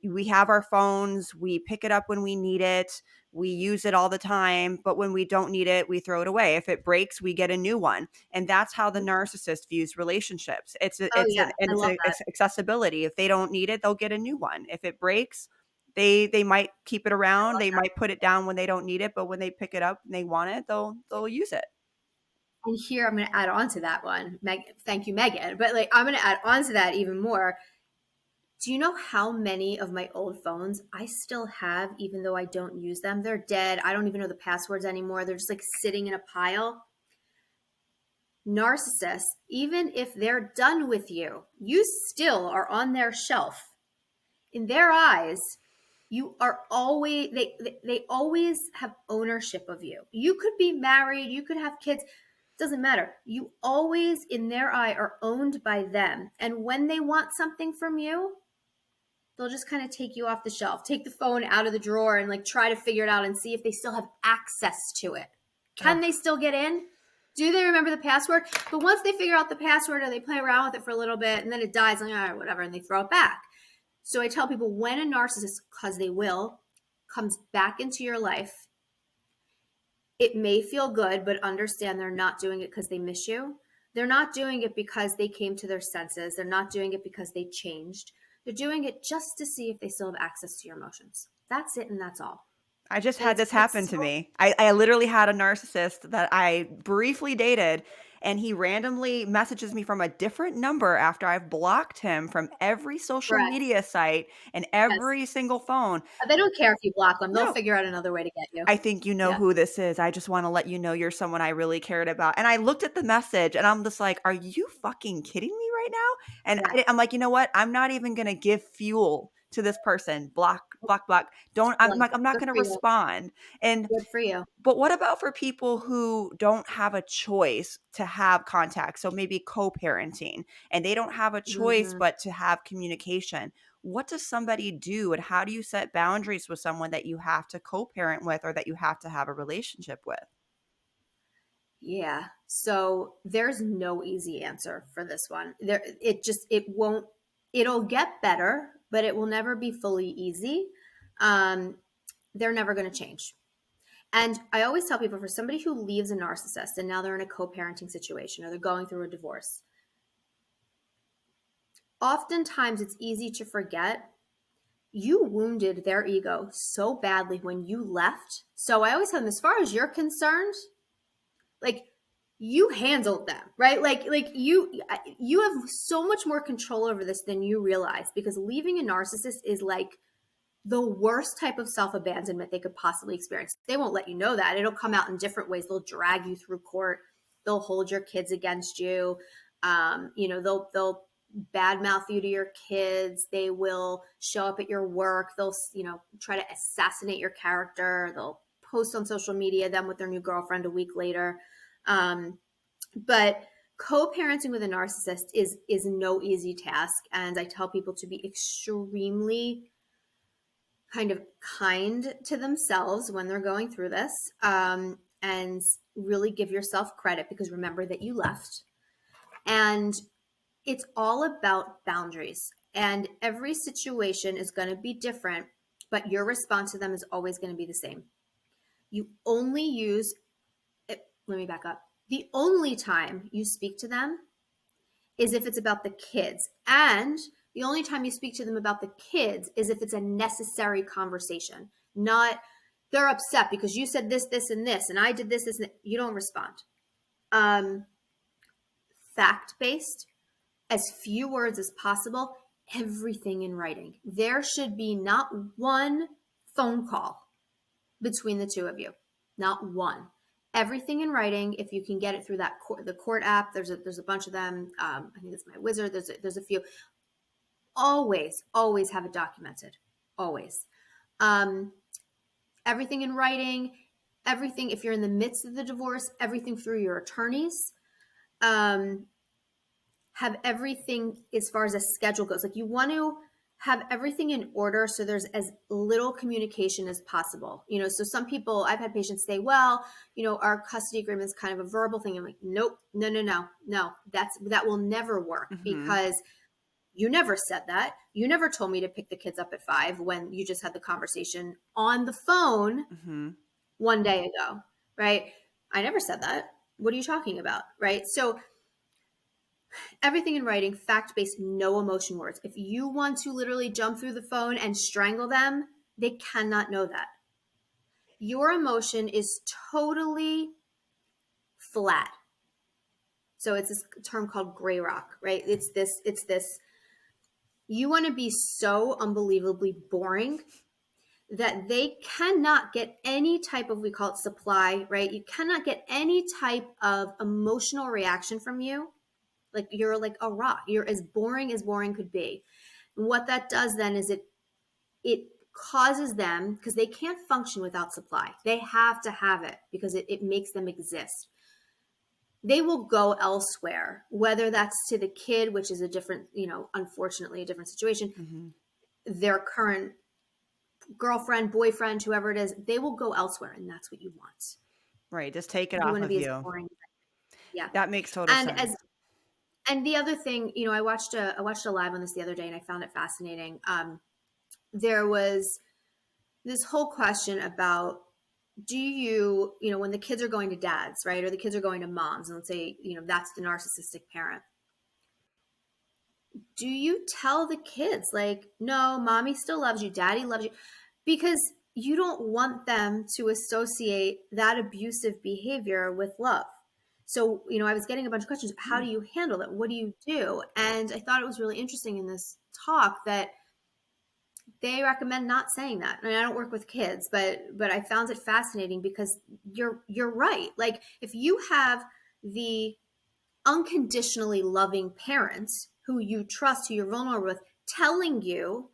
We have our phones, we pick it up when we need it, we use it all the time, but when we don't need it, we throw it away. If it breaks, we get a new one. And that's how the narcissist views relationships. It's a Oh it's yeah, an and I it's love an that. accessibility. If they don't need it, they'll get a new one. If it breaks, They might keep it I around, love they that. might put it down when they don't need it, but when they pick it up and they want it, they'll use it. And here I'm going to add on to that one. Thank you, Megan. But like, I'm going to add on to that even more. Do you know how many of my old phones I still have, even though I don't use them? They're dead. I don't even know the passwords anymore. They're just like sitting in a pile. Narcissists, even if they're done with you, you still are on their shelf. In their eyes, you are always they always have ownership of you. You could be married, you could have kids, doesn't matter. You always in their eye are owned by them. And when they want something from you, they'll just kind of take you off the shelf, take the phone out of the drawer and like try to figure it out and see if they still have access to it. Can Ugh. they still get in? Do they remember the password? But once they figure out the password or they play around with it for a little bit and then it dies, like, all right, whatever, and they throw it back. So I tell people when a narcissist, because they will, comes back into your life, it may feel good, but understand they're not doing it because they miss you. They're not doing it because they came to their senses. They're not doing it because they changed. They're doing it just to see if they still have access to your emotions. That's it, and that's all. I just And had this happen it's to so me. I literally had a narcissist that I briefly dated, and he randomly messages me from a different number after I've blocked him from every social correct. media site and Yes. every single phone. They don't care if you block them. They'll No, figure out another way to get you. I think you know Yeah. who this is. I just want to let you know you're someone I really cared about. And I looked at the message and I'm just like, are you fucking kidding me right now? And Yeah. I'm like, you know what? I'm not even going to give fuel to this person. Block, block, block. Don't, I'm Like, like, I'm not good going to for you. respond. And Good for you. but what about for people who don't have a choice to have contact? So maybe co-parenting and they don't have a choice Mm-hmm. but to have communication. What does somebody do and how do you set boundaries with someone that you have to co-parent with or that you have to have a relationship with? Yeah. So there's no easy answer for this one. It won't, it'll get better, but it will never be fully easy. Um, they're never going to change. And I always tell people for somebody who leaves a narcissist and now they're in a co-parenting situation or they're going through a divorce, oftentimes it's easy to forget you wounded their ego so badly when you left. So I always tell them, as far as you're concerned, like you handled them, right? Like you have so much more control over this than you realize, because leaving a narcissist is like the worst type of self-abandonment they could possibly experience. They won't let you know that. It'll come out in different ways. They'll drag you through court. They'll hold your kids against you. They'll badmouth you to your kids. They will show up at your work. They'll, try to assassinate your character. They'll post on social media them with their new girlfriend a week later. But co-parenting with a narcissist is no easy task. And I tell people to be extremely kind of kind to themselves when they're going through this, and really give yourself credit, because remember that you left. And it's all about boundaries. And every situation is going to be different, but your response to them is always going to be the same. You only use it. Let me back up. The only time you speak to them is if it's about the kids. And the only time you speak to them about the kids is if it's a necessary conversation, not they're upset because you said this, this, and this, and I did this, this, and that. You don't respond. Fact-based, as few words as possible, everything in writing. There should be not one phone call between the two of you, not one. Everything in writing. If you can get it through the court app, there's a bunch of them. I think it's My Wizard. There's a few. Always have it documented. Always. Everything in writing. Everything. If you're in the midst of the divorce, everything through your attorneys. Have everything as far as a schedule goes. Like, you want to have everything in order so there's as little communication as possible. So some people, I've had patients say, well, our custody agreement is kind of a verbal thing. I'm like, nope, no, that will never work, Mm-hmm. because you never said that. You never told me to pick the kids up at 5 when you just had the conversation on the phone Mm-hmm. one day ago, right? I never said that. What are you talking about, right? So everything in writing, fact-based, no emotion words. If you want to literally jump through the phone and strangle them, They cannot know that. Your emotion is totally flat. So it's this term called gray rock, right? It's this, you want to be so unbelievably boring that they cannot get any type of, we call it supply, right? You cannot get any type of emotional reaction from you. Like you're like a rock. You're as boring could be. And what that does then is it causes them, because they can't function without supply. They have to have it because it makes them exist. They will go elsewhere, whether that's to the kid, which is a different, unfortunately a different situation, Hmm. their current girlfriend, boyfriend, whoever it is, they will go elsewhere. And that's what you want. Right. Just take it You off want to of be as you. boring. Yeah. That makes total And sense. as, and the other thing, I watched a live on this the other day and I found it fascinating. There was this whole question about, do you, when the kids are going to dads, right? Or the kids are going to moms, and let's say, that's the narcissistic parent. Do you tell the kids, like, no, mommy still loves you, daddy loves you? Because you don't want them to associate that abusive behavior with love. So, I was getting a bunch of questions. How do you handle it? What do you do? And I thought it was really interesting in this talk that they recommend not saying that. I mean, I don't work with kids, but I found it fascinating because you're right. Like if you have the unconditionally loving parents who you trust, who you're vulnerable with, telling you,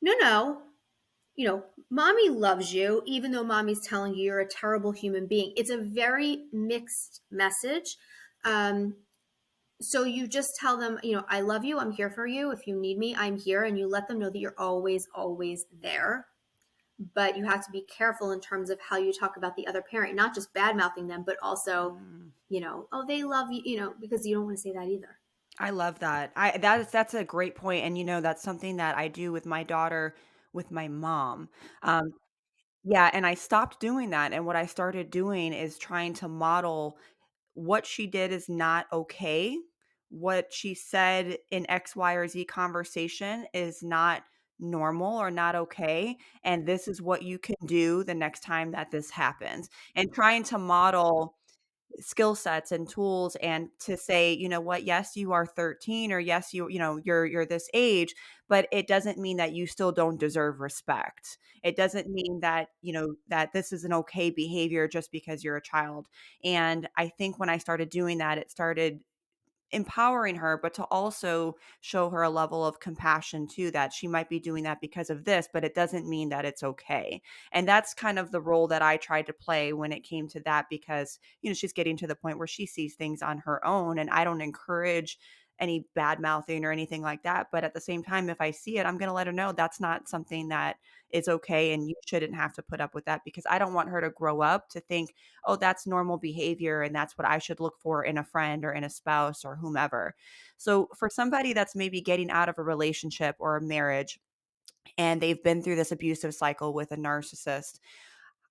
no, no, mommy loves you, even though mommy's telling you you're a terrible human being. It's a very mixed message. Um, so you just tell them, I love you. I'm here for you. If you need me, I'm here. And you let them know that you're always, always there. But you have to be careful in terms of how you talk about the other parent, not just bad mouthing them, but also, Mm. oh, they love you, because you don't want to say that either. I love that. That's a great point, and that's something that I do with my daughter, with my mom. Um, yeah, and I stopped doing that, and what I started doing is trying to model what she did is not okay. What she said in X, Y, or Z conversation is not normal or not okay. And this is what you can do the next time that this happens. And trying to model skill sets and tools and to say, you know what, yes, you are 13, or yes, you're this age, but it doesn't mean that you still don't deserve respect. It doesn't mean that, that this is an okay behavior just because you're a child. And I think when I started doing that, it started empowering her, but to also show her a level of compassion too, that she might be doing that because of this, but it doesn't mean that it's okay. And that's kind of the role that I tried to play when it came to that, because, she's getting to the point where she sees things on her own, and I don't encourage any bad mouthing or anything like that. But at the same time, if I see it, I'm going to let her know that's not something that is okay. And you shouldn't have to put up with that, because I don't want her to grow up to think, oh, that's normal behavior and that's what I should look for in a friend or in a spouse or whomever. So for somebody that's maybe getting out of a relationship or a marriage and they've been through this abusive cycle with a narcissist,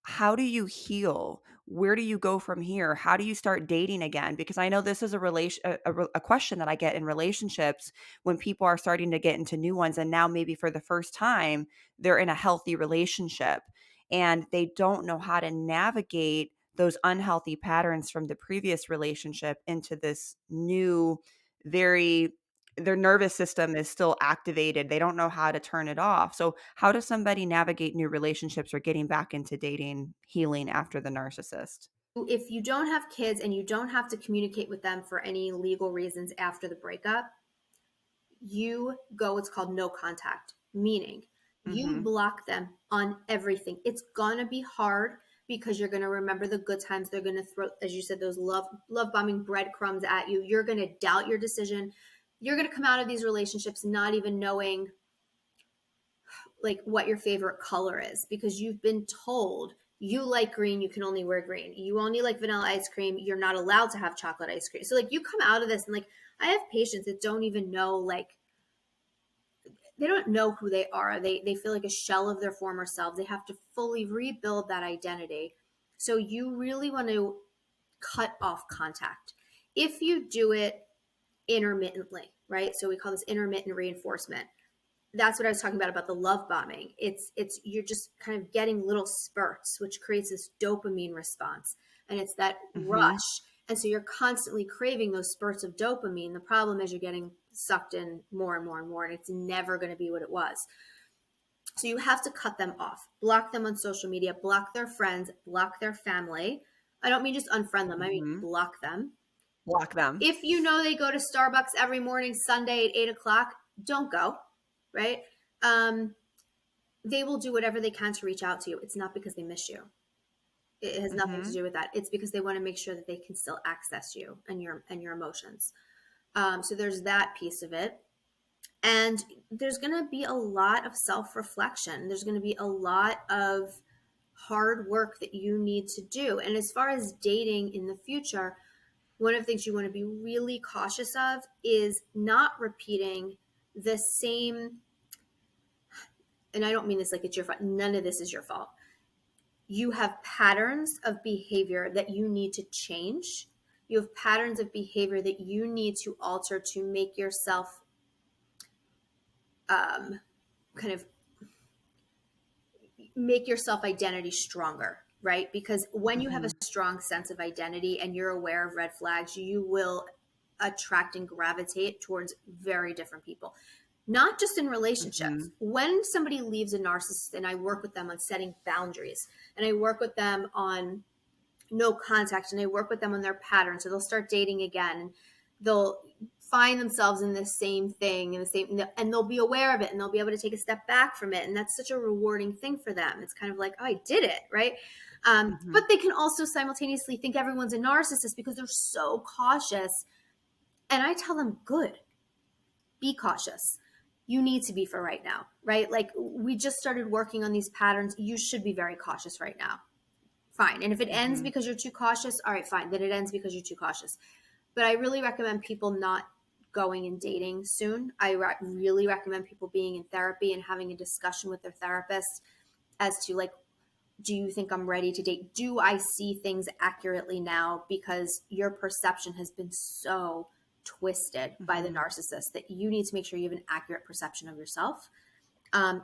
how do you heal? Where do you go from here? How do you start dating again? Because I know this is a question that I get in relationships when people are starting to get into new ones, and now maybe for the first time they're in a healthy relationship and they don't know how to navigate those unhealthy patterns from the previous relationship into this new, very, their nervous system is still activated. They don't know how to turn it off. So, how does somebody navigate new relationships or getting back into dating, healing after the narcissist? If you don't have kids and you don't have to communicate with them for any legal reasons after the breakup, you go what's called no contact, meaning you Mhm. block them on everything. It's gonna be hard because you're gonna remember the good times. They're gonna throw, as you said, those love bombing breadcrumbs at you. You're gonna doubt your decision. You're gonna come out of these relationships not even knowing like what your favorite color is because you've been told you like green, you can only wear green. You only like vanilla ice cream, you're not allowed to have chocolate ice cream. So like you come out of this and like I have patients that don't even know, like they don't know who they are. They feel like a shell of their former selves. They have to fully rebuild that identity. So you really want to cut off contact. If you do it intermittently, right? So we call this intermittent reinforcement. that's what I was talking about the love bombing. It's you're just kind of getting little spurts, which creates this dopamine response, and it's that Mhm. rush. And so you're constantly craving those spurts of dopamine. The problem is you're getting sucked in more and more and more, and it's never going to be what it was. So you have to cut them off, block them on social media, block their friends, block their family. I don't mean just unfriend them, I mean Mhm. block them. Block them. If you know they go to Starbucks every morning, Sunday at 8 o'clock, don't go, right? Um, they will do whatever they can to reach out to you. It's not because they miss you. It has nothing to Mhm. do with that. It's because they want to make sure that they can still access you and your emotions. So there's that piece of it. And there's going to be a lot of self-reflection. There's going to be a lot of hard work that you need to do. And as far as dating in the future, one of the things you want to be really cautious of is not repeating the same, and I don't mean this like it's your fault. None of this is your fault. You have patterns of behavior that you need to change. You have patterns of behavior that you need to alter to make yourself kind of make your self identity stronger, right? Because when you have a Mhm. strong sense of identity and you're aware of red flags, you will attract and gravitate towards very different people. Not just in relationships. Mhm. When somebody leaves a narcissist, and I work with them on setting boundaries, and I work with them on no contact, and I work with them on their patterns, so they'll start dating again, and they'll find themselves in the same thing and the same, and they'll be aware of it, and they'll be able to take a step back from it, and that's such a rewarding thing for them. It's kind of like, oh, I did it, right? Mhm. But they can also simultaneously think everyone's a narcissist because they're so cautious. And I tell them, good, be cautious. You need to be for right now, right? Like, we just started working on these patterns. You should be very cautious right now. Fine. And if it ends Mhm. because you're too cautious, all right, fine. Then it ends because you're too cautious. But I really recommend people not going and dating soon. I really recommend people being in therapy and having a discussion with their therapist as to, like, do you think I'm ready to date? Do I see things accurately now? Because your perception has been so twisted by the Mhm. narcissist that you need to make sure you have an accurate perception of yourself.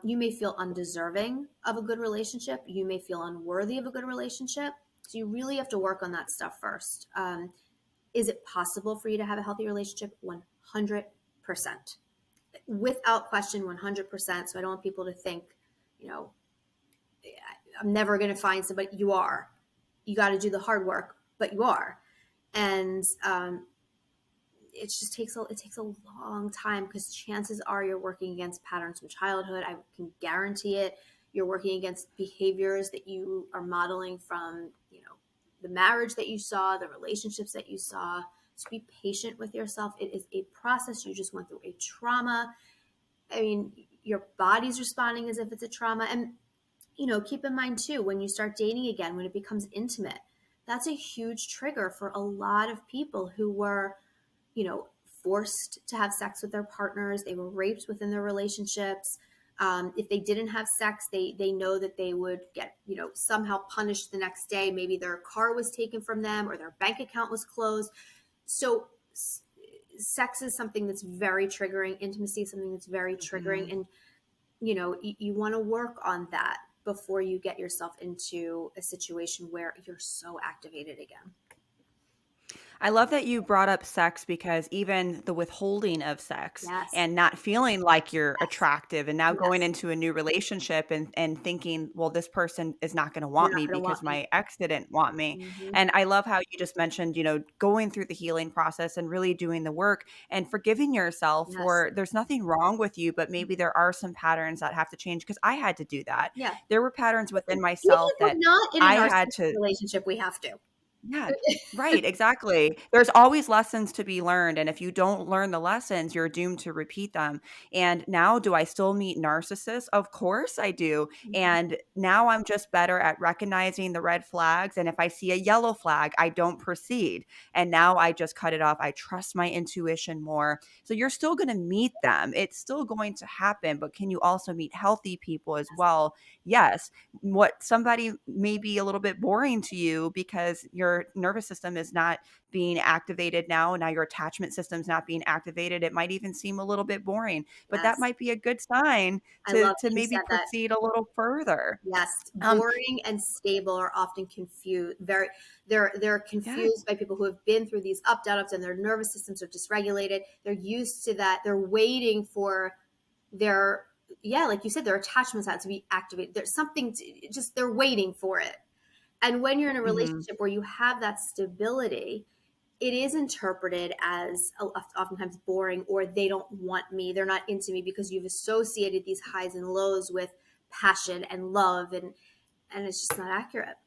You may feel undeserving of a good relationship. You may feel unworthy of a good relationship. So you really have to work on that stuff first. Is it possible for you to have a healthy relationship? 100%. Without question, 100%. So I don't want people to think, you know, I'm never going to find somebody. You are. You got to do the hard work, but you are. And it just takes a long time, because chances are you're working against patterns from childhood. I can guarantee it. You're working against behaviors that you are modeling from, the marriage that you saw, the relationships that you saw. So be patient with yourself. It is a process. You just went through a trauma. I mean, your body's responding as if it's a trauma. And keep in mind too, when you start dating again, when it becomes intimate, that's a huge trigger for a lot of people who were, forced to have sex with their partners. They were raped within their relationships. If they didn't have sex, they know that they would get, somehow punished the next day. Maybe their car was taken from them or their bank account was closed. So sex is something that's very triggering. Intimacy is something that's very triggering. Mhm. And, you want to work on that before you get yourself into a situation where you're so activated again. I love that you brought up sex because even the withholding of sex Yes. and not feeling like you're Yes. attractive and now going Yes. into a new relationship and thinking, well, this person is not going to They're want not me going to want because me. my ex didn't want me. Hmm. And I love how you just mentioned, going through the healing process and really doing the work and forgiving yourself Yes. for there's nothing wrong with you, but maybe there are some patterns that have to change because I had to do that. Yeah. There were patterns Even within myself if we're that not in a I had narcissistic to relationship, we have to. yeah, right, exactly. There's always lessons to be learned, and if you don't learn the lessons, you're doomed to repeat them. And now do I still meet narcissists? Of course I do. Mhm. And now I'm just better at recognizing the red flags, and if I see a yellow flag, I don't proceed. And now I just cut it off. I trust my intuition more. So you're still going to meet them. It's still going to happen, but can you also meet healthy people as well? Yes, what somebody may be a little bit boring to you because your nervous system is not being activated now your attachment system's not being activated, it might even seem a little bit boring, but that Yes. might be a good sign I love to that you maybe said that. proceed a little further. Yes, um boring and stable are often confused. They're yes. confused by people who have been through these up down ups, and their nervous systems are dysregulated. They're used to that. They're waiting for their, yeah, like you said, their attachments have to be activated. There's something to, just they're waiting for it. And when you're in a Mhm. relationship where you have that stability, it is interpreted as oftentimes boring, or they don't want me, they're not into me, because you've associated these highs and lows with passion and love, and it's just not accurate.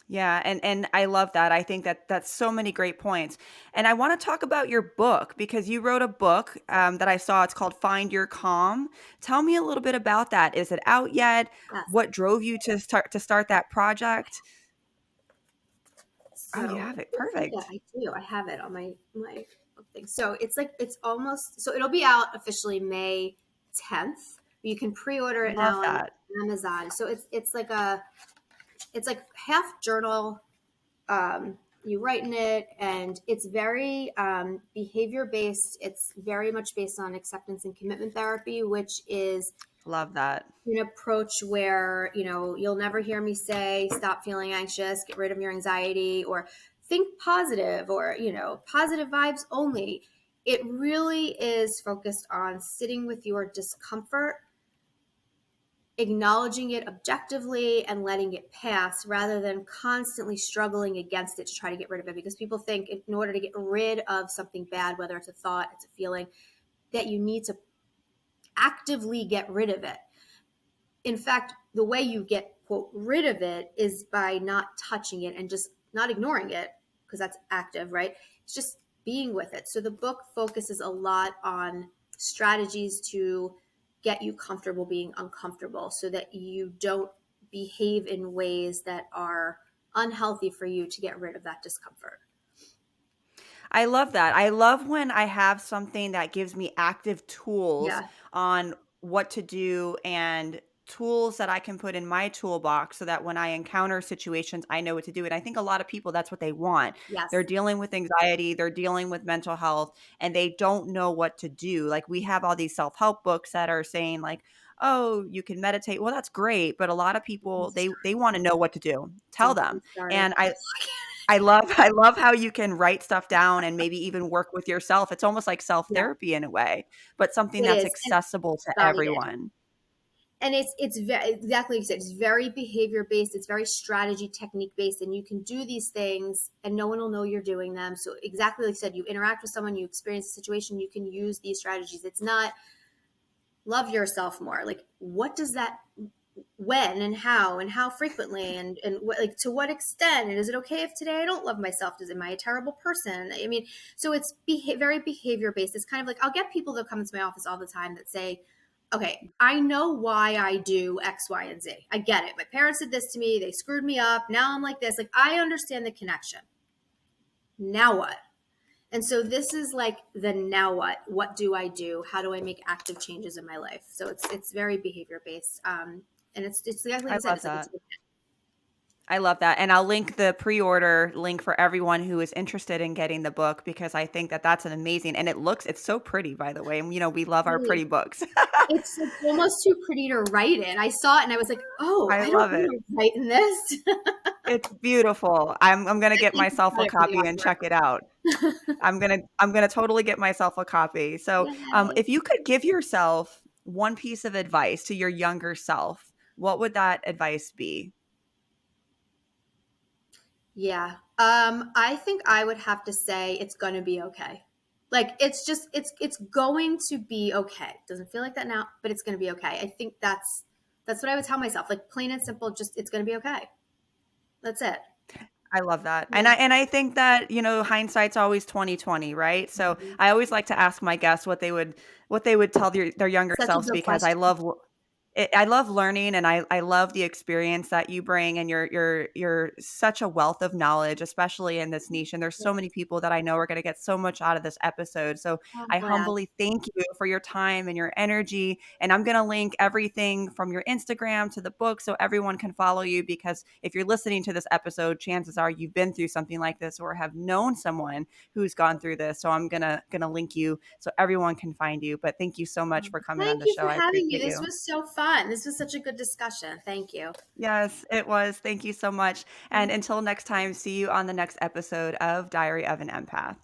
Yeah, and I love that. I think that that's so many great points. And I want to talk about your book because you wrote a book that I saw. It's called Find Your Calm. Tell me a little bit about that. Is it out yet? Yes. What drove you to start that project? Oh, you So have it. yeah, Perfect. I do. I have it on my book thing. So it's like, it's almost, so it'll be out officially May 10th. You can pre-order it Love now on that. Amazon. So it's like a, it's like half journal, you write in it, and it's very behavior based. It's very much based on acceptance and commitment therapy, which is Love that. an approach where, you'll never hear me say stop feeling anxious, get rid of your anxiety, or think positive, or positive vibes only. It really is focused on sitting with your discomfort, acknowledging it objectively, and letting it pass, rather than constantly struggling against it to try to get rid of it. Because people think in order to get rid of something bad, whether it's a thought, it's a feeling, that you need to actively get rid of it. In fact, the way you get, quote, rid of it is by not touching it and just not ignoring it, because that's active, right? It's just being with it. So the book focuses a lot on strategies to get you comfortable being uncomfortable, so that you don't behave in ways that are unhealthy for you, to get rid of that discomfort. I love that. I love when I have something that gives me active tools Yeah. on what to do and tools that I can put in my toolbox so that when I encounter situations, I know what to do. And I think a lot of people, that's what they want. They're Yes. dealing with anxiety, they're dealing with mental health, and they don't know what to do. Like we have all these self help books that are saying, like, oh, you can meditate. Well, that's great. But a lot of people, they want to know what to do. Tell Don't get me them. started. And I love how you can write stuff down and maybe even work with yourself. It's almost like Yeah, self-therapy in a way, but something it that's is. And accessible to guided. everyone. And exactly like you said, it's very behavior based, it's very strategy technique based, and you can do these things and no one will know you're doing them. So exactly like you said, you interact with someone, you experience a situation, you can use these strategies. It's not love yourself more, like what does that, when and how frequently, and what, like to what extent, and is it okay if today I don't love myself? Am I a terrible person? I mean, so it's very behavior based. It's kind of like, I'll get people that come into my office all the time that say, okay, I know why I do X, Y, and Z. I get it. My parents did this to me, they screwed me up, now I'm like this. Like, I understand the connection. Now what? And so this is like the now what? What do I do? How do I make active changes in my life? So it's very behavior based, and it's exactly like I you said. love It's like it's that. I love that. And I'll link the pre-order link for everyone who is interested in getting the book because I think that that's an amazing and it's so pretty, by the way. And we love our really, pretty books. it's like almost too pretty to write in. I saw it and I was like, oh, I I don't love want it. to write in this. It's beautiful. I'm gonna I get take myself a credit for the copy and check it out. artwork. I'm gonna totally get myself a copy. So, Yay. if you could give yourself one piece of advice to your younger self, what would that advice be? Yeah. I think I would have to say it's gonna be okay. Like it's just it's going to be okay. Doesn't feel like that now, but it's gonna be okay. I think that's what I would tell myself. Like plain and simple, just it's gonna be okay. That's it. I love that. Yeah. And I think that, hindsight's always 2020, right? So, I always like to ask my guests what they would tell their younger Such a selves good because I question. love I love learning, and I love the experience that you bring, and you're such a wealth of knowledge, especially in this niche. And there's so many people that I know are going to get so much out of this episode. So I'm I glad. humbly thank you for your time and your energy. And I'm going to link everything from your Instagram to the book so everyone can follow you. Because if you're listening to this episode, chances are you've been through something like this or have known someone who's gone through this. So I'm gonna link you so everyone can find you. But thank you so much for coming on Thank the you show. for I having me. appreciate This you. was so fun. This was such a good discussion. Thank you. Yes, it was. Thank you so much. And Thank until next time, see you on the next episode of Diary of an Empath.